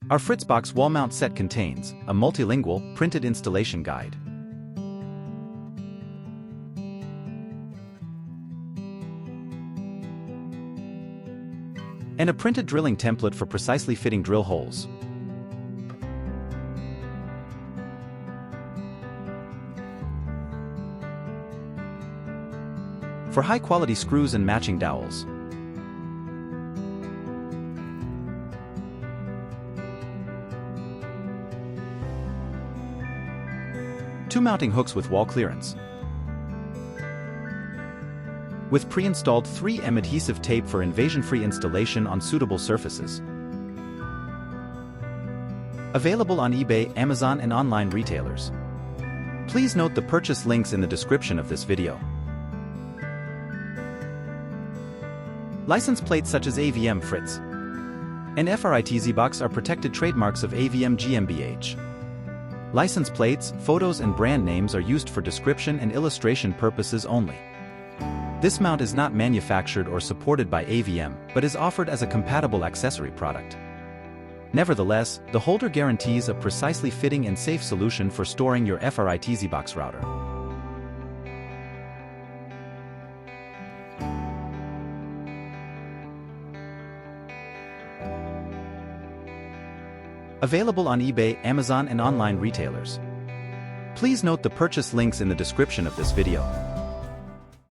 Our Fritz Box wall mount set contains a multilingual, printed installation guide, and a printed drilling template for precisely fitting drill holes. For high-quality screws and matching dowels. Two mounting hooks with wall clearance. With pre-installed 3M adhesive tape for invasion-free installation on suitable surfaces. Available on eBay, Amazon, and online retailers. Please note the purchase links in the description of this video. License plates such as AVM FRITZ and FRITZBox are protected trademarks of AVM GmbH. License plates, photos, and brand names are used for description and illustration purposes only. This mount is not manufactured or supported by AVM, but is offered as a compatible accessory product. Nevertheless, the holder guarantees a precisely fitting and safe solution for storing your FRITZBox router. Available on eBay, Amazon, and online retailers. Please note the purchase links in the description of this video.